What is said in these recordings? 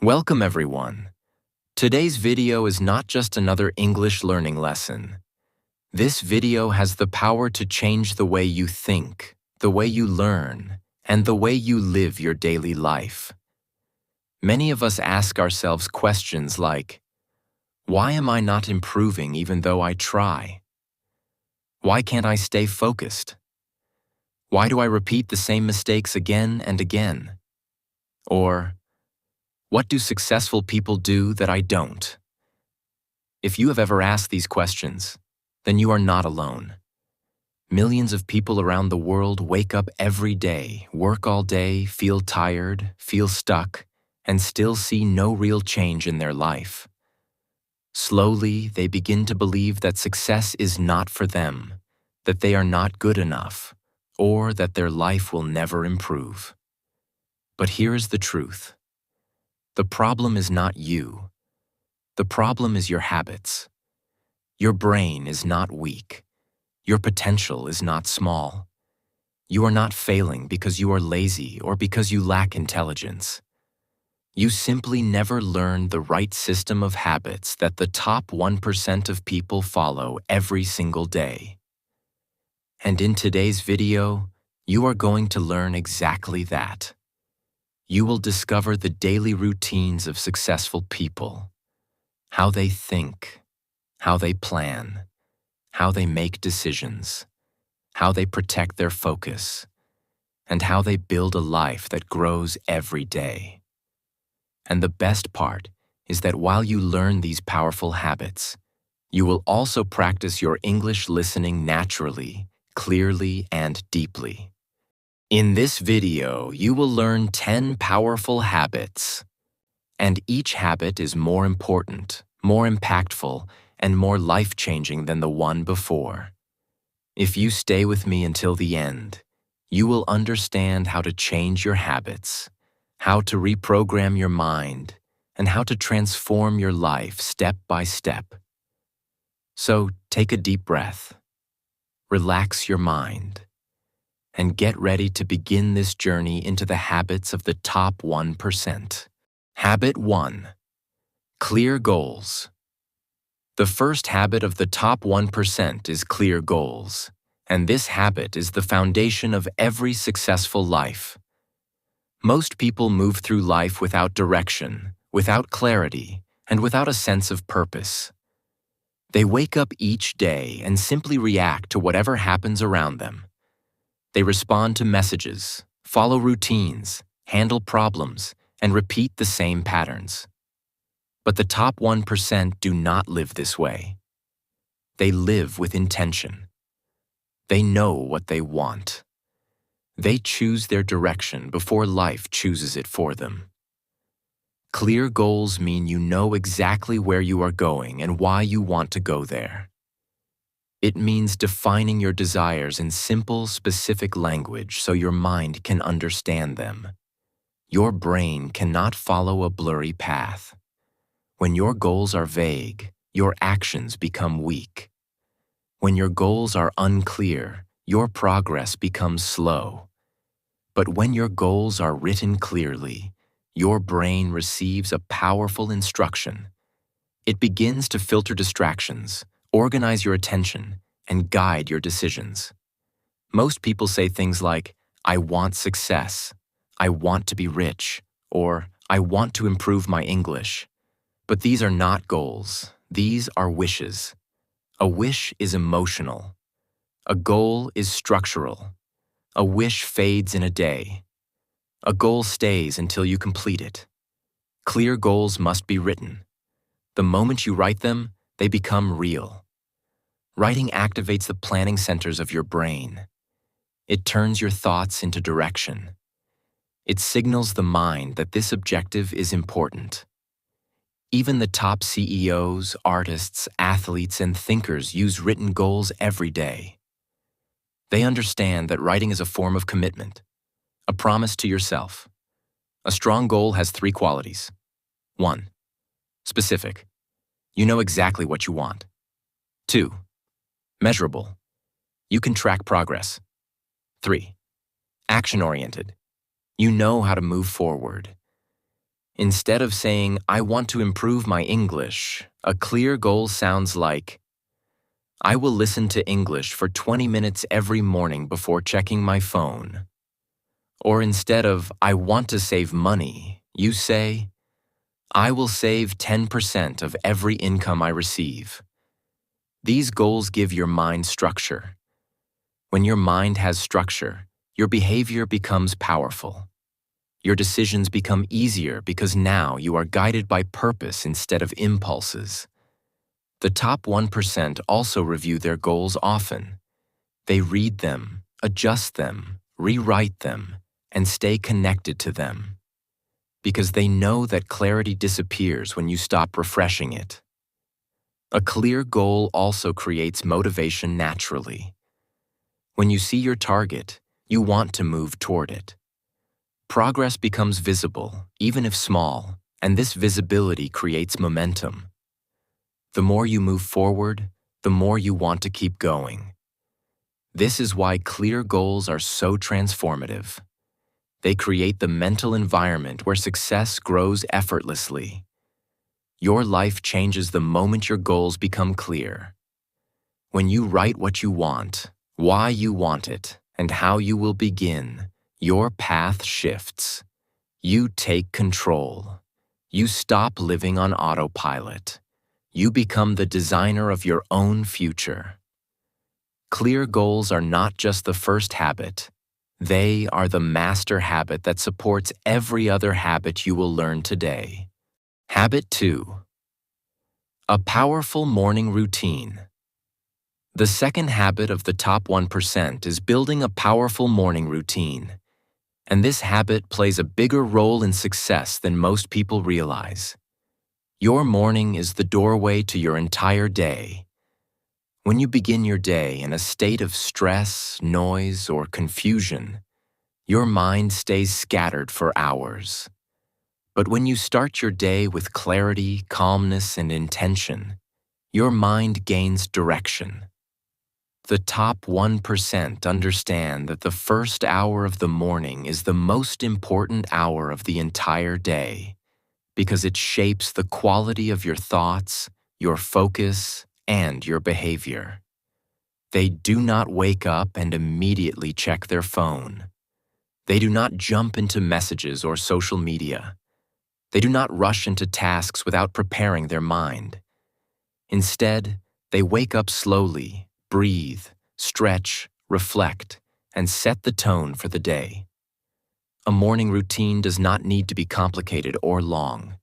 Welcome everyone. Today's video is not just another English learning lesson. This video has the power to change the way you think, the way you learn, and the way you live your daily life. Many of us ask ourselves questions like, why am I not improving even though I try? Why can't I stay focused? Why do I repeat the same mistakes again and again? Or, what do successful people do that I don't? If you have ever asked these questions, then you are not alone. Millions of people around the world wake up every day, work all day, feel tired, feel stuck, and still see no real change in their life. Slowly, they begin to believe that success is not for them, that they are not good enough, or that their life will never improve. But here is the truth. The problem is not you. The problem is your habits. Your brain is not weak. Your potential is not small. You are not failing because you are lazy or because you lack intelligence. You simply never learned the right system of habits that the top 1% of people follow every single day. And in today's video, you are going to learn exactly that. You will discover the daily routines of successful people, how they think, how they plan, how they make decisions, how they protect their focus, and how they build a life that grows every day. And the best part is that while you learn these powerful habits, you will also practice your English listening naturally, clearly, and deeply. In this video, you will learn 10 powerful habits, and each habit is more important, more impactful, and more life-changing than the one before. If you stay with me until the end, you will understand how to change your habits, how to reprogram your mind, and how to transform your life step by step. So take a deep breath, relax your mind, and get ready to begin this journey into the habits of the top 1%. Habit 1. Clear goals. The first habit of the top 1% is clear goals, and this habit is the foundation of every successful life. Most people move through life without direction, without clarity, and without a sense of purpose. They wake up each day and simply react to whatever happens around them. They respond to messages, follow routines, handle problems, and repeat the same patterns. But the top 1% do not live this way. They live with intention. They know what they want. They choose their direction before life chooses it for them. Clear goals mean you know exactly where you are going and why you want to go there. It means defining your desires in simple, specific language so your mind can understand them. Your brain cannot follow a blurry path. When your goals are vague, your actions become weak. When your goals are unclear, your progress becomes slow. But when your goals are written clearly, your brain receives a powerful instruction. It begins to filter distractions, organize your attention, and guide your decisions. Most people say things like, I want success, I want to be rich, or I want to improve my English. But these are not goals, these are wishes. A wish is emotional. A goal is structural. A wish fades in a day. A goal stays until you complete it. Clear goals must be written. The moment you write them, they become real. Writing activates the planning centers of your brain. It turns your thoughts into direction. It signals the mind that this objective is important. Even the top CEOs, artists, athletes, and thinkers use written goals every day. They understand that writing is a form of commitment, a promise to yourself. A strong goal has 3 qualities. 1. Specific. You know exactly what you want. 2. Measurable. You can track progress. 3. Action-oriented. You know how to move forward. Instead of saying, I want to improve my English, a clear goal sounds like, I will listen to English for 20 minutes every morning before checking my phone. Or instead of, I want to save money, you say, I will save 10% of every income I receive. These goals give your mind structure. When your mind has structure, your behavior becomes powerful. Your decisions become easier because now you are guided by purpose instead of impulses. The top 1% also review their goals often. They read them, adjust them, rewrite them, and stay connected to them. Because they know that clarity disappears when you stop refreshing it. A clear goal also creates motivation naturally. When you see your target, you want to move toward it. Progress becomes visible, even if small, and this visibility creates momentum. The more you move forward, the more you want to keep going. This is why clear goals are so transformative. They create the mental environment where success grows effortlessly. Your life changes the moment your goals become clear. When you write what you want, why you want it, and how you will begin, your path shifts. You take control. You stop living on autopilot. You become the designer of your own future. Clear goals are not just the first habit. They are the master habit that supports every other habit you will learn today. Habit 2. A powerful morning routine. The second habit of the top 1% is building a powerful morning routine. And this habit plays a bigger role in success than most people realize. Your morning is the doorway to your entire day. When you begin your day in a state of stress, noise, or confusion, your mind stays scattered for hours. But when you start your day with clarity, calmness, and intention, your mind gains direction. The top 1% understand that the first hour of the morning is the most important hour of the entire day because it shapes the quality of your thoughts, your focus, and your behavior. They do not wake up and immediately check their phone. They do not jump into messages or social media. They do not rush into tasks without preparing their mind. Instead, they wake up slowly, breathe, stretch, reflect, and set the tone for the day. A morning routine does not need to be complicated or long.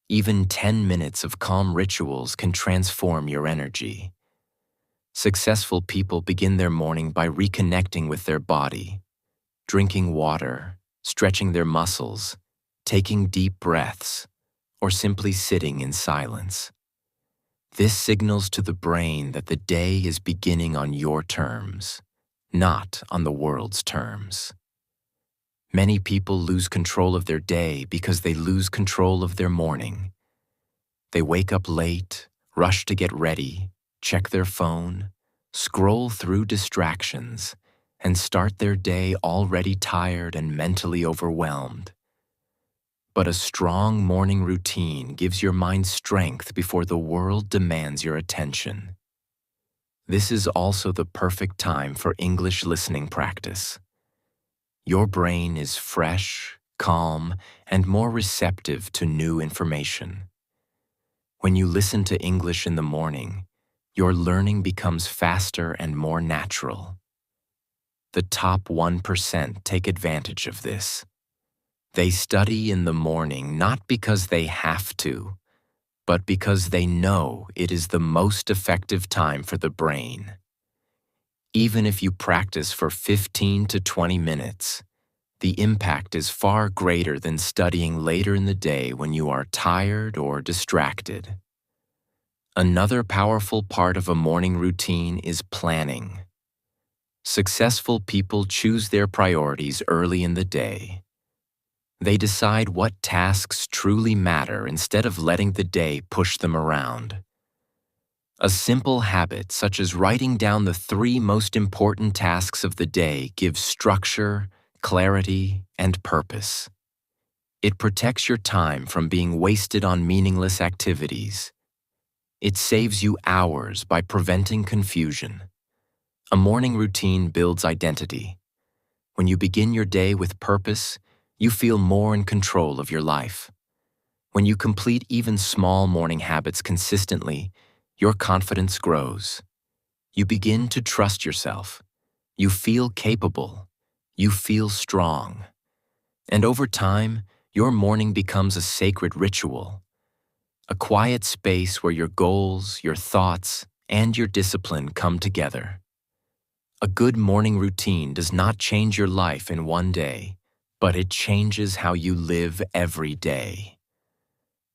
Even 10 minutes of calm rituals can transform your energy. Successful people begin their morning by reconnecting with their body, drinking water, stretching their muscles, taking deep breaths, or simply sitting in silence. This signals to the brain that the day is beginning on your terms, not on the world's terms. Many people lose control of their day because they lose control of their morning. They wake up late, rush to get ready, check their phone, scroll through distractions, and start their day already tired and mentally overwhelmed. But a strong morning routine gives your mind strength before the world demands your attention. This is also the perfect time for English listening practice. Your brain is fresh, calm, and more receptive to new information. When you listen to English in the morning, your learning becomes faster and more natural. The top 1% take advantage of this. They study in the morning not because they have to, but because they know it is the most effective time for the brain. Even if you practice for 15 to 20 minutes, the impact is far greater than studying later in the day when you are tired or distracted. Another powerful part of a morning routine is planning. Successful people choose their priorities early in the day. They decide what tasks truly matter instead of letting the day push them around. A simple habit such as writing down the 3 most important tasks of the day gives structure, clarity, and purpose. It protects your time from being wasted on meaningless activities. It saves you hours by preventing confusion. A morning routine builds identity. When you begin your day with purpose, you feel more in control of your life. When you complete even small morning habits consistently, your confidence grows. You begin to trust yourself. You feel capable. You feel strong. And over time, your morning becomes a sacred ritual, a quiet space where your goals, your thoughts, and your discipline come together. A good morning routine does not change your life in one day, but it changes how you live every day.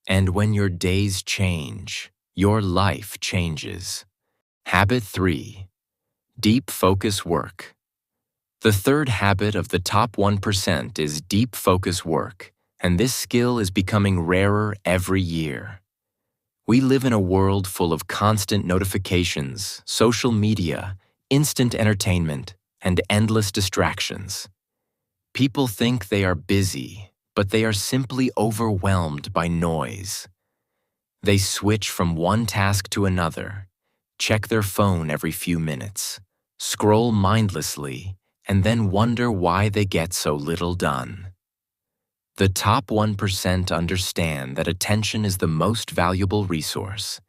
And when your days change, your life changes. Habit 3. Deep focus work. The third habit of the top 1% is deep focus work, and this skill is becoming rarer every year. We live in a world full of constant notifications, social media, instant entertainment, and endless distractions. People think they are busy, but they are simply overwhelmed by noise. They switch from one task to another, check their phone every few minutes, scroll mindlessly, and then wonder why they get so little done. The top 1% understand that attention is the most valuable resource.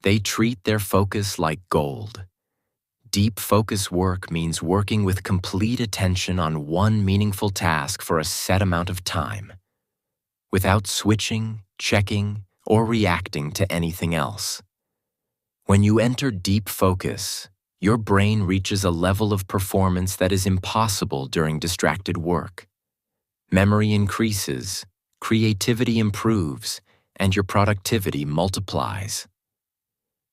They treat their focus like gold. Deep focus work means working with complete attention on one meaningful task for a set amount of time, without switching, checking, or reacting to anything else. When you enter deep focus, your brain reaches a level of performance that is impossible during distracted work. Memory increases, creativity improves, and your productivity multiplies.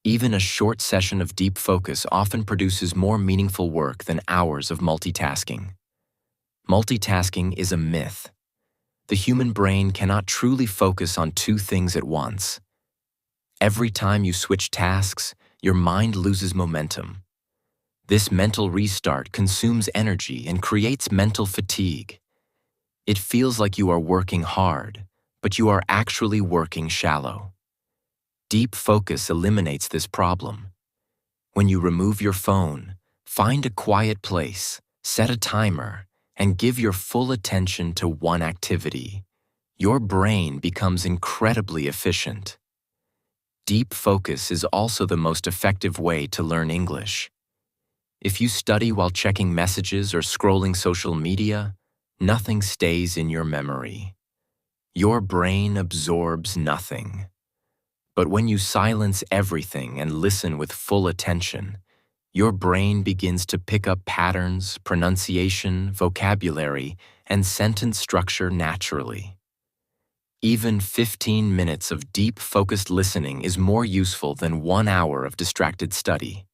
Even a short session of deep focus often produces more meaningful work than hours of multitasking. Multitasking is a myth. The human brain cannot truly focus on two things at once. Every time you switch tasks, your mind loses momentum. This mental restart consumes energy and creates mental fatigue. It feels like you are working hard, but you are actually working shallow. Deep focus eliminates this problem. When you remove your phone, find a quiet place, set a timer, and give your full attention to one activity. Your brain becomes incredibly efficient. Deep focus is also the most effective way to learn English. If you study while checking messages or scrolling social media, nothing stays in your memory. Your brain absorbs nothing. But when you silence everything and listen with full attention, your brain begins to pick up patterns, pronunciation, vocabulary, and sentence structure naturally. Even 15 minutes of deep, focused listening is more useful than 1 hour of distracted study.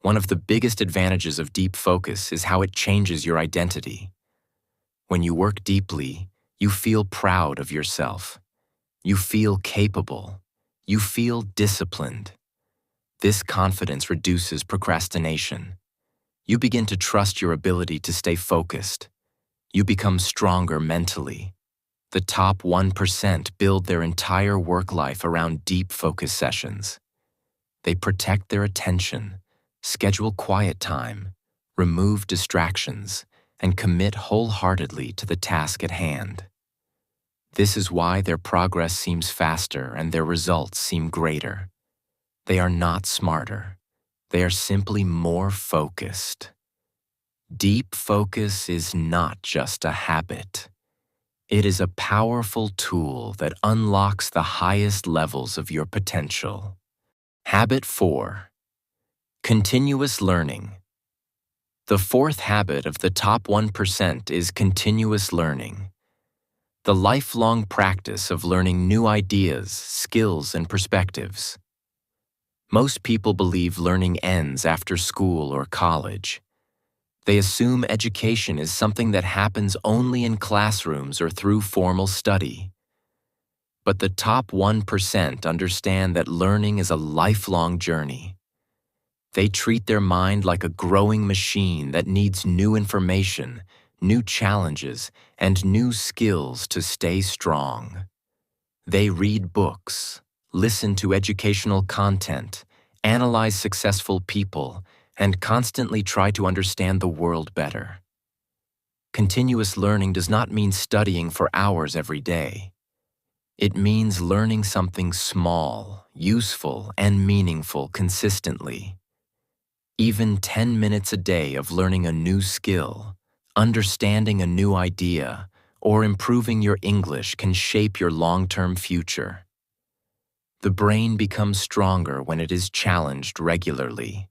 One of the biggest advantages of deep focus is how it changes your identity. When you work deeply, you feel proud of yourself. You feel capable. You feel disciplined. This confidence reduces procrastination. You begin to trust your ability to stay focused. You become stronger mentally. The top 1% build their entire work life around deep focus sessions. They protect their attention, schedule quiet time, remove distractions, and commit wholeheartedly to the task at hand. This is why their progress seems faster and their results seem greater. They are not smarter. They are simply more focused. Deep focus is not just a habit. It is a powerful tool that unlocks the highest levels of your potential. Habit 4. Continuous learning. The fourth habit of the top 1% is continuous learning. The lifelong practice of learning new ideas, skills, and perspectives. Most people believe learning ends after school or college. They assume education is something that happens only in classrooms or through formal study. But the top 1% understand that learning is a lifelong journey. They treat their mind like a growing machine that needs new information, new challenges, and new skills to stay strong. They read books, listen to educational content, analyze successful people, and constantly try to understand the world better. Continuous learning does not mean studying for hours every day. It means learning something small, useful, and meaningful consistently. Even 10 minutes a day of learning a new skill, understanding a new idea, or improving your English can shape your long-term future. The brain becomes stronger when it is challenged regularly.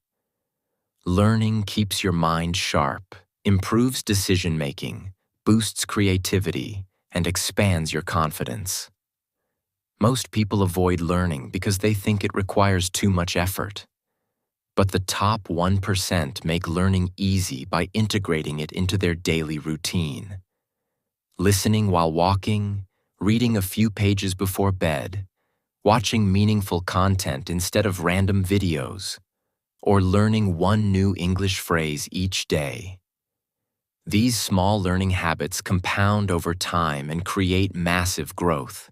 Learning keeps your mind sharp, improves decision-making, boosts creativity, and expands your confidence. Most people avoid learning because they think it requires too much effort. But the top 1% make learning easy by integrating it into their daily routine. Listening while walking, reading a few pages before bed, watching meaningful content instead of random videos, or learning one new English phrase each day. These small learning habits compound over time and create massive growth.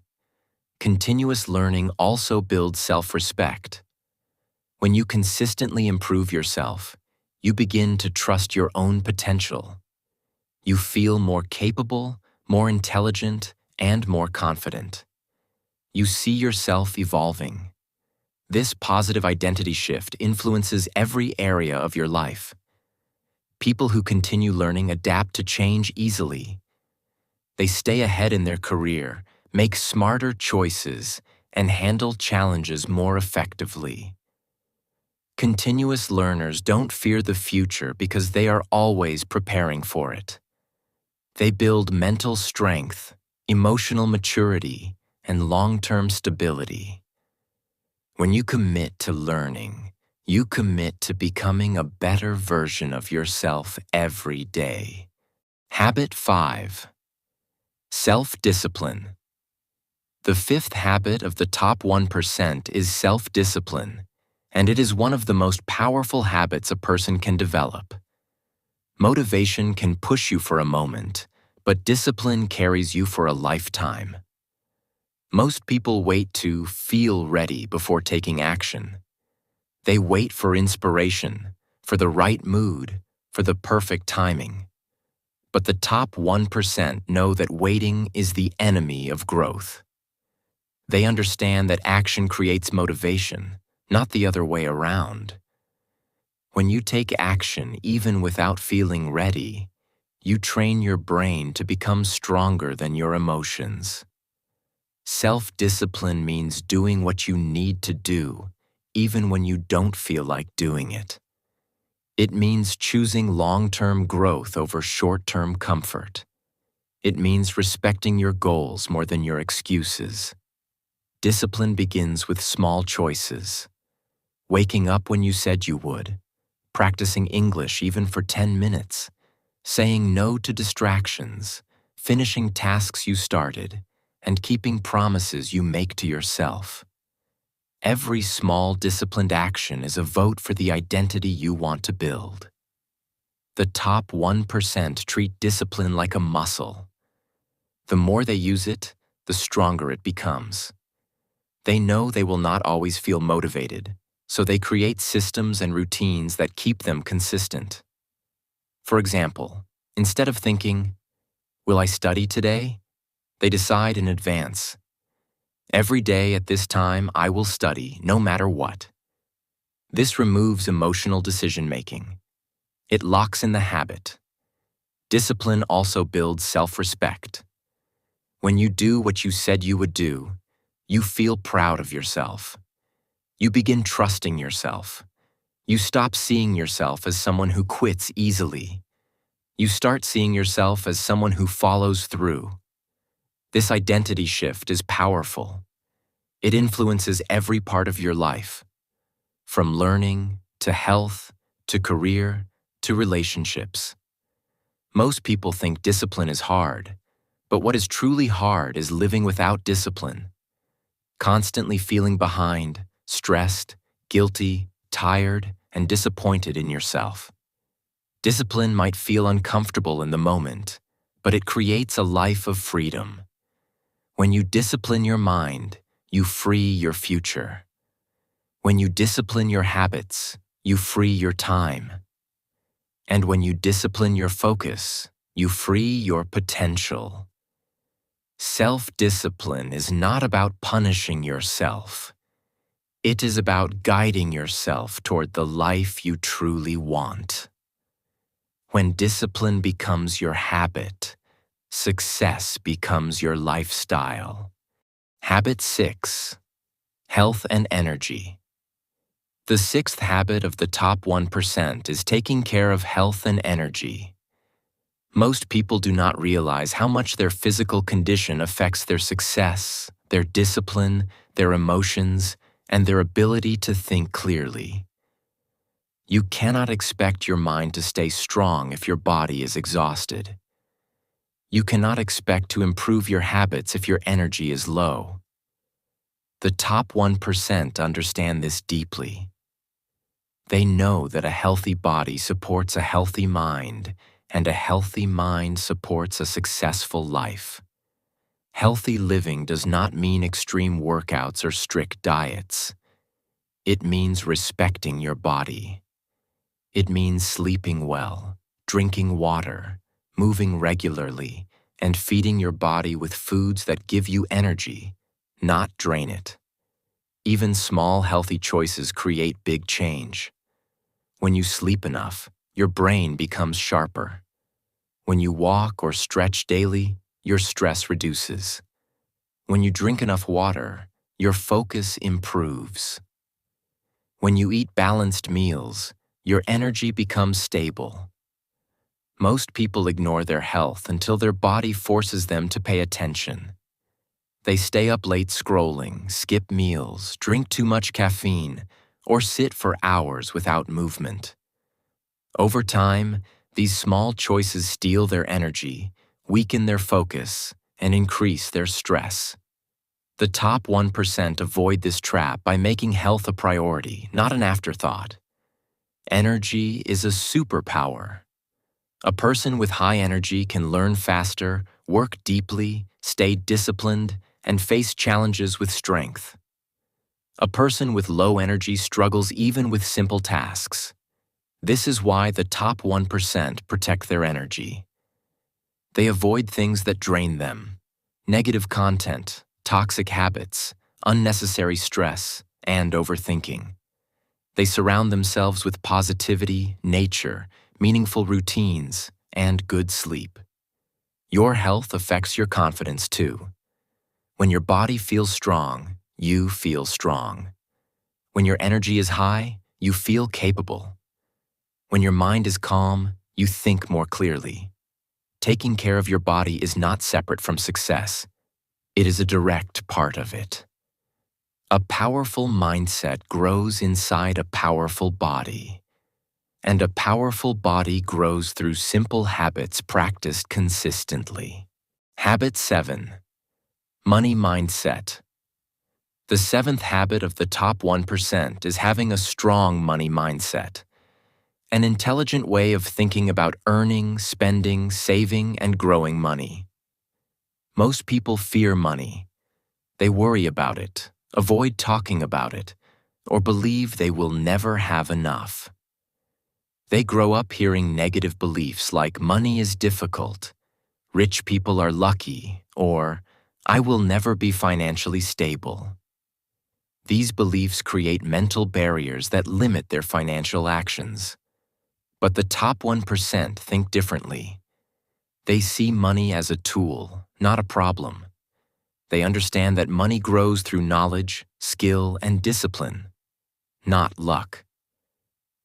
Continuous learning also builds self-respect. When you consistently improve yourself, you begin to trust your own potential. You feel more capable, more intelligent, and more confident. You see yourself evolving. This positive identity shift influences every area of your life. People who continue learning adapt to change easily. They stay ahead in their career, make smarter choices, and handle challenges more effectively. Continuous learners don't fear the future because they are always preparing for it. They build mental strength, emotional maturity, and long-term stability. When you commit to learning, you commit to becoming a better version of yourself every day. Habit 5. Self-discipline. The fifth habit of the top 1% is self-discipline, and it is one of the most powerful habits a person can develop. Motivation can push you for a moment, but discipline carries you for a lifetime. Most people wait to feel ready before taking action. They wait for inspiration, for the right mood, for the perfect timing. But the top 1% know that waiting is the enemy of growth. They understand that action creates motivation, not the other way around. When you take action even without feeling ready, you train your brain to become stronger than your emotions. Self-discipline means doing what you need to do, even when you don't feel like doing it. It means choosing long-term growth over short-term comfort. It means respecting your goals more than your excuses. Discipline begins with small choices. Waking up when you said you would, practicing English even for 10 minutes, saying no to distractions, finishing tasks you started, and keeping promises you make to yourself. Every small disciplined action is a vote for the identity you want to build. The top 1% treat discipline like a muscle. The more they use it, the stronger it becomes. They know they will not always feel motivated, so they create systems and routines that keep them consistent. For example, instead of thinking, "Will I study today?" they decide in advance. Every day at this time, I will study, no matter what. This removes emotional decision-making. It locks in the habit. Discipline also builds self-respect. When you do what you said you would do, you feel proud of yourself. You begin trusting yourself. You stop seeing yourself as someone who quits easily. You start seeing yourself as someone who follows through. This identity shift is powerful. It influences every part of your life, from learning to health to career to relationships. Most people think discipline is hard, but what is truly hard is living without discipline. Constantly feeling behind, stressed, guilty, tired, and disappointed in yourself. Discipline might feel uncomfortable in the moment, but it creates a life of freedom. When you discipline your mind, you free your future. When you discipline your habits, you free your time. And when you discipline your focus, you free your potential. Self-discipline is not about punishing yourself. It is about guiding yourself toward the life you truly want. When discipline becomes your habit, success becomes your lifestyle. Habit 6. Health and energy. The 6th habit of the top 1% is taking care of health and energy. Most people do not realize how much their physical condition affects their success, their discipline, their emotions, and their ability to think clearly. You cannot expect your mind to stay strong if your body is exhausted. You cannot expect to improve your habits if your energy is low. The top 1% understand this deeply. They know that a healthy body supports a healthy mind, and a healthy mind supports a successful life. Healthy living does not mean extreme workouts or strict diets. It means respecting your body. It means sleeping well, drinking water, moving regularly, and feeding your body with foods that give you energy, not drain it. Even small healthy choices create big change. When you sleep enough, your brain becomes sharper. When you walk or stretch daily, your stress reduces. When you drink enough water, your focus improves. When you eat balanced meals, your energy becomes stable. Most people ignore their health until their body forces them to pay attention. They stay up late scrolling, skip meals, drink too much caffeine, or sit for hours without movement. Over time, these small choices steal their energy, weaken their focus, and increase their stress. The top 1% avoid this trap by making health a priority, not an afterthought. Energy is a superpower. A person with high energy can learn faster, work deeply, stay disciplined, and face challenges with strength. A person with low energy struggles even with simple tasks. This is why the top 1% protect their energy. They avoid things that drain them: negative content, toxic habits, unnecessary stress, and overthinking. They surround themselves with positivity, nature, meaningful routines, and good sleep. Your health affects your confidence too. When your body feels strong, you feel strong. When your energy is high, you feel capable. When your mind is calm, you think more clearly. Taking care of your body is not separate from success. It is a direct part of it. A powerful mindset grows inside a powerful body. And a powerful body grows through simple habits practiced consistently. Habit 7. Money mindset. The 7th habit of the top 1% is having a strong money mindset. An intelligent way of thinking about earning, spending, saving, and growing money. Most people fear money. They worry about it, avoid talking about it, or believe they will never have enough. They grow up hearing negative beliefs like money is difficult, rich people are lucky, or I will never be financially stable. These beliefs create mental barriers that limit their financial actions. But the top 1% think differently. They see money as a tool, not a problem. They understand that money grows through knowledge, skill, and discipline, not luck.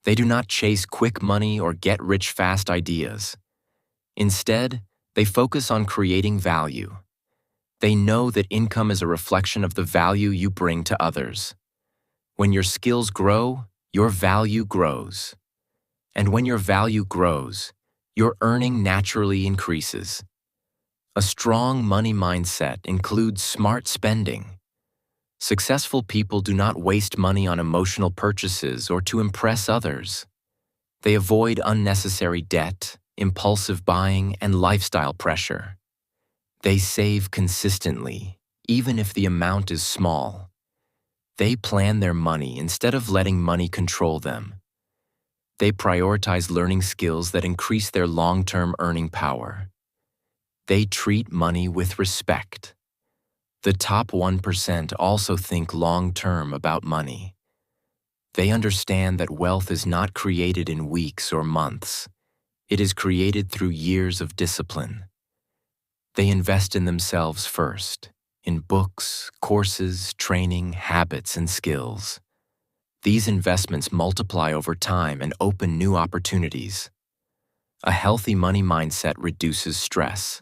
They do not chase quick money or get-rich-fast ideas. Instead, they focus on creating value. They know that income is a reflection of the value you bring to others. When your skills grow, your value grows. And when your value grows, your earning naturally increases. A strong money mindset includes smart spending. Successful people do not waste money on emotional purchases or to impress others. They avoid unnecessary debt, impulsive buying, and lifestyle pressure. They save consistently, even if the amount is small. They plan their money instead of letting money control them. They prioritize learning skills that increase their long-term earning power. They treat money with respect. The top 1% also think long-term about money. They understand that wealth is not created in weeks or months. It is created through years of discipline. They invest in themselves first, in books, courses, training, habits, and skills. These investments multiply over time and open new opportunities. A healthy money mindset reduces stress.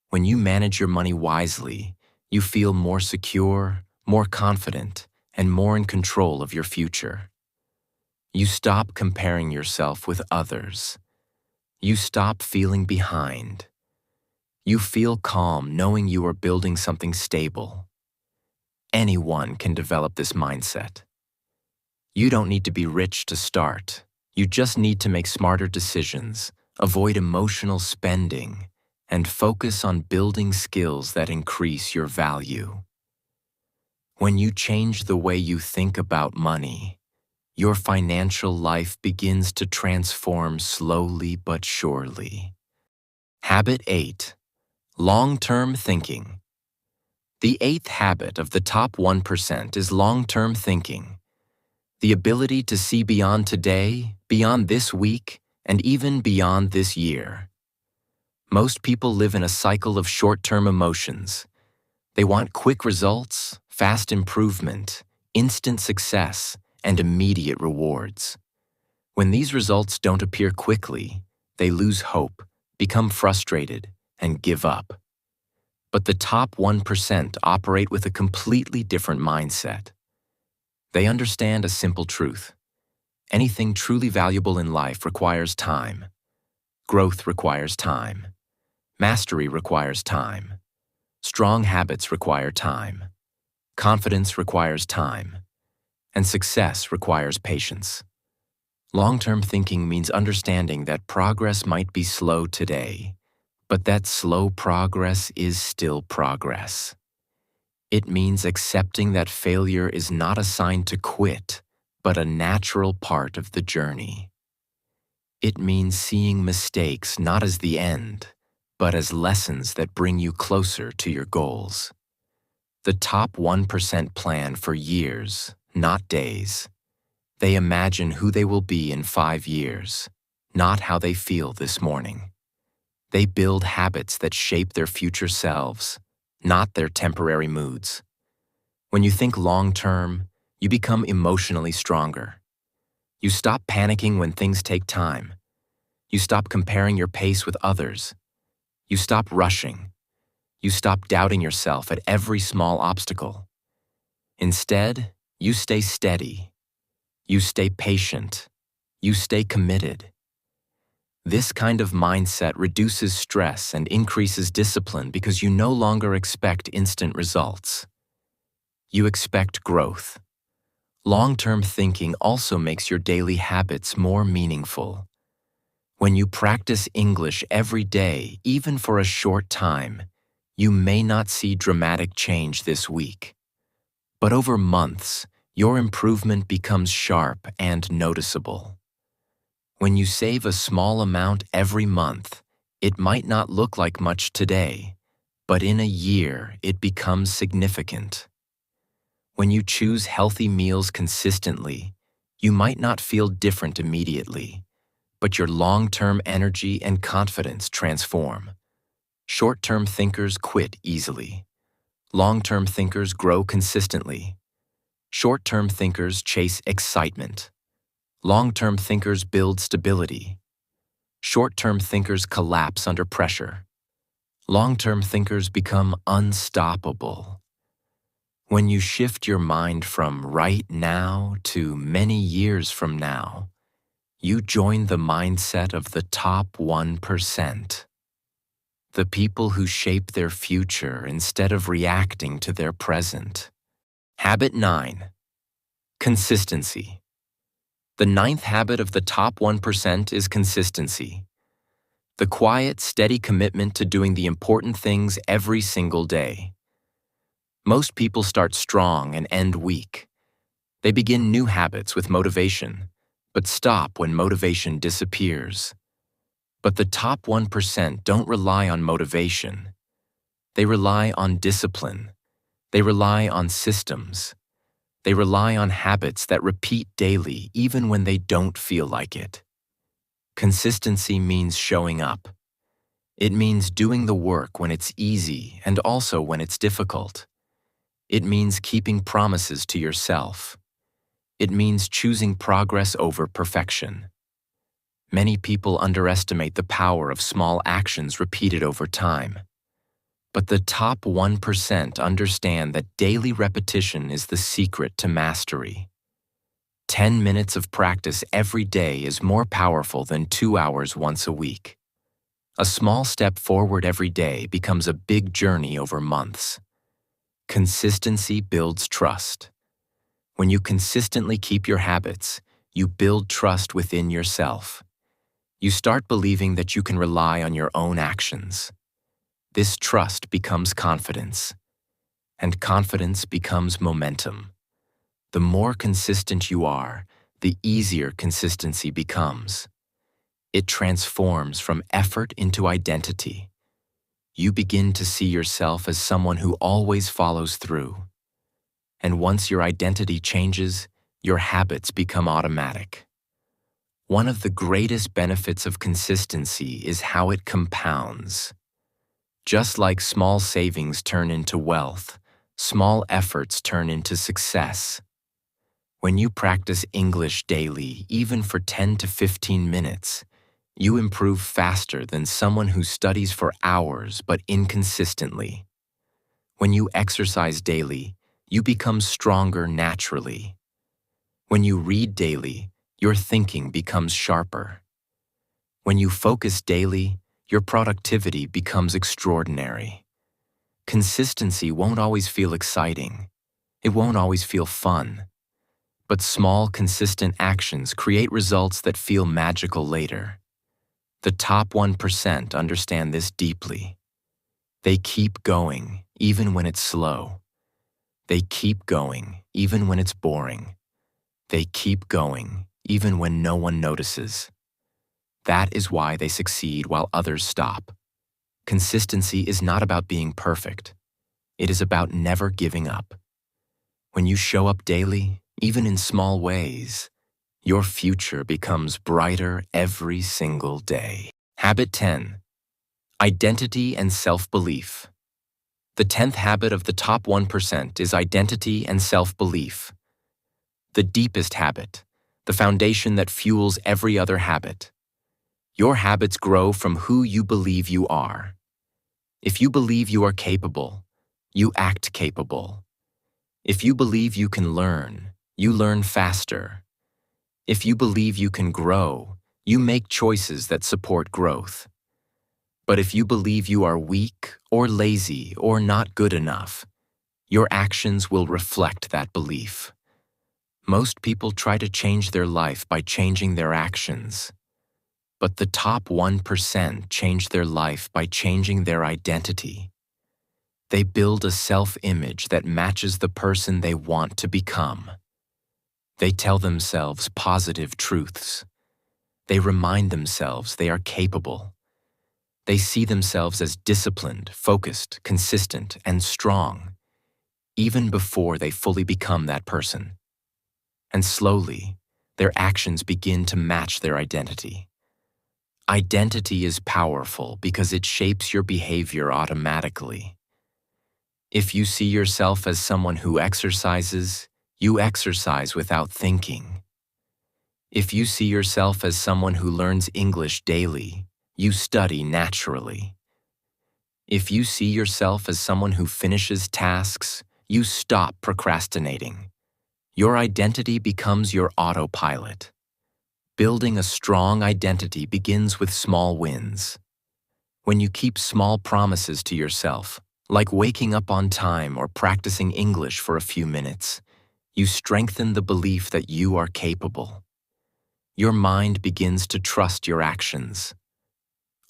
When you manage your money wisely, you feel more secure, more confident, and more in control of your future. You stop comparing yourself with others. You stop feeling behind. You feel calm knowing you are building something stable. Anyone can develop this mindset. You don't need to be rich to start. You just need to make smarter decisions, avoid emotional spending, and focus on building skills that increase your value. When you change the way you think about money, your financial life begins to transform slowly but surely. Habit 8. Long-term thinking. The 8th habit of the top 1% is long-term thinking. The ability to see beyond today, beyond this week, and even beyond this year. Most people live in a cycle of short-term emotions. They want quick results, fast improvement, instant success, and immediate rewards. When these results don't appear quickly, they lose hope, become frustrated, and give up. But the top 1% operate with a completely different mindset. They understand a simple truth. Anything truly valuable in life requires time. Growth requires time. Mastery requires time. Strong habits require time. Confidence requires time. And success requires patience. Long-term thinking means understanding that progress might be slow today, but that slow progress is still progress. It means accepting that failure is not a sign to quit, but a natural part of the journey. It means seeing mistakes not as the end, but as lessons that bring you closer to your goals. The top 1% plan for years, not days. They imagine who they will be in 5 years, not how they feel this morning. They build habits that shape their future selves, not their temporary moods. When you think long-term, you become emotionally stronger. You stop panicking when things take time. You stop comparing your pace with others. You stop rushing. You stop doubting yourself at every small obstacle. Instead, you stay steady. You stay patient. You stay committed. This kind of mindset reduces stress and increases discipline because you no longer expect instant results. You expect growth. Long-term thinking also makes your daily habits more meaningful. When you practice English every day, even for a short time, you may not see dramatic change this week. But over months, your improvement becomes sharp and noticeable. When you save a small amount every month, it might not look like much today, but in a year it becomes significant. When you choose healthy meals consistently, you might not feel different immediately, but your long-term energy and confidence transform. Short-term thinkers quit easily. Long-term thinkers grow consistently. Short-term thinkers chase excitement. Long-term thinkers build stability. Short-term thinkers collapse under pressure. Long-term thinkers become unstoppable. When you shift your mind from right now to many years from now, you join the mindset of the top 1%. The people who shape their future instead of reacting to their present. Habit 9. Consistency. The ninth habit of the top 1% is consistency. The quiet, steady commitment to doing the important things every single day. Most people start strong and end weak. They begin new habits with motivation, but stop when motivation disappears. But the top 1% don't rely on motivation. They rely on discipline. They rely on systems. They rely on habits that repeat daily even when they don't feel like it. Consistency means showing up. It means doing the work when it's easy and also when it's difficult. It means keeping promises to yourself. It means choosing progress over perfection. Many people underestimate the power of small actions repeated over time. But the top 1% understand that daily repetition is the secret to mastery. 10 minutes of practice every day is more powerful than 2 hours once a week. A small step forward every day becomes a big journey over months. Consistency builds trust. When you consistently keep your habits, you build trust within yourself. You start believing that you can rely on your own actions. This trust becomes confidence, and confidence becomes momentum. The more consistent you are, the easier consistency becomes. It transforms from effort into identity. You begin to see yourself as someone who always follows through. And once your identity changes, your habits become automatic. One of the greatest benefits of consistency is how it compounds. Just like small savings turn into wealth, small efforts turn into success. When you practice English daily, even for 10 to 15 minutes, you improve faster than someone who studies for hours but inconsistently. When you exercise daily, you become stronger naturally. When you read daily, your thinking becomes sharper. When you focus daily, your productivity becomes extraordinary. Consistency won't always feel exciting. It won't always feel fun. But small, consistent actions create results that feel magical later. The top 1% understand this deeply. They keep going, even when it's slow. They keep going, even when it's boring. They keep going, even when no one notices. That is why they succeed while others stop. Consistency is not about being perfect. It is about never giving up. When you show up daily, even in small ways, your future becomes brighter every single day. Habit 10. Identity and self-belief. The 10th habit of the top 1% is identity and self-belief. The deepest habit, the foundation that fuels every other habit. Your habits grow from who you believe you are. If you believe you are capable, you act capable. If you believe you can learn, you learn faster. If you believe you can grow, you make choices that support growth. But if you believe you are weak or lazy or not good enough, your actions will reflect that belief. Most people try to change their life by changing their actions. But the top 1% change their life by changing their identity. They build a self-image that matches the person they want to become. They tell themselves positive truths. They remind themselves they are capable. They see themselves as disciplined, focused, consistent, and strong, even before they fully become that person. And slowly, their actions begin to match their identity. Identity is powerful because it shapes your behavior automatically. If you see yourself as someone who exercises, you exercise without thinking. If you see yourself as someone who learns English daily, you study naturally. If you see yourself as someone who finishes tasks, you stop procrastinating. Your identity becomes your autopilot. Building a strong identity begins with small wins. When you keep small promises to yourself, like waking up on time or practicing English for a few minutes, you strengthen the belief that you are capable. your mind begins to trust your actions.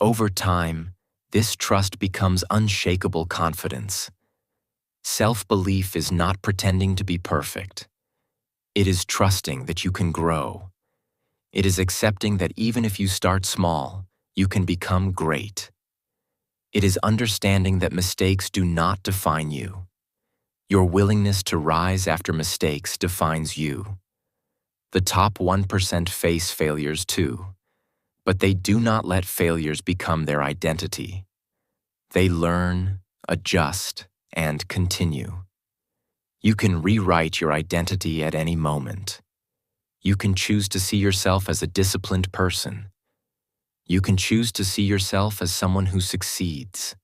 Over time, this trust becomes unshakable confidence. Self-belief is not pretending to be perfect. It is trusting that you can grow. It is accepting that even if you start small, you can become great. It is understanding that mistakes do not define you. Your willingness to rise after mistakes defines you. The top 1% face failures too, but they do not let failures become their identity. They learn, adjust, and continue. You can rewrite your identity at any moment. You can choose to see yourself as a disciplined person. You can choose to see yourself as someone who succeeds.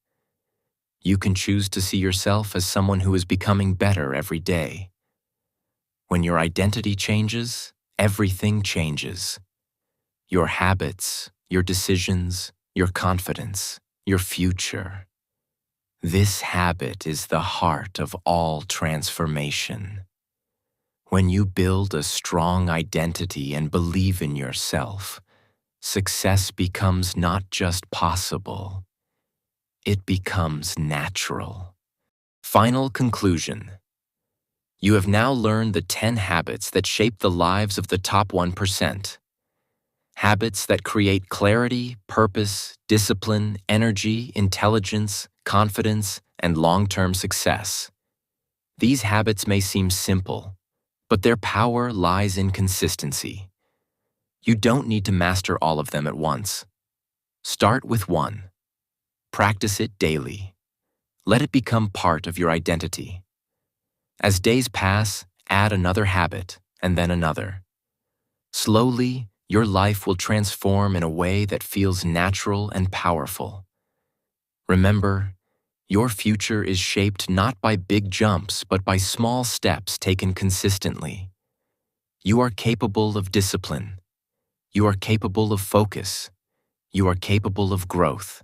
You can choose to see yourself as someone who is becoming better every day. When your identity changes, everything changes. Your habits, your decisions, your confidence, your future. This habit is the heart of all transformation. When you build a strong identity and believe in yourself, success becomes not just possible, it becomes natural. Final conclusion. You have now learned the 10 habits that shape the lives of the top 1%. Habits that create clarity, purpose, discipline, energy, intelligence, confidence, and long-term success. These habits may seem simple, but their power lies in consistency. You don't need to master all of them at once. Start with one. Practice it daily. Let it become part of your identity. As days pass, add another habit, and then another. Slowly, your life will transform in a way that feels natural and powerful. Remember, your future is shaped not by big jumps, but by small steps taken consistently. You are capable of discipline. You are capable of focus. You are capable of growth.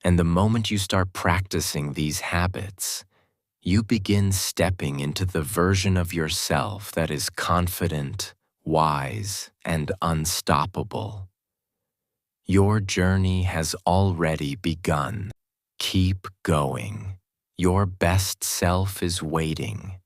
And the moment you start practicing these habits, you begin stepping into the version of yourself that is confident, wise, and unstoppable. Your journey has already begun. Keep going. Your best self is waiting.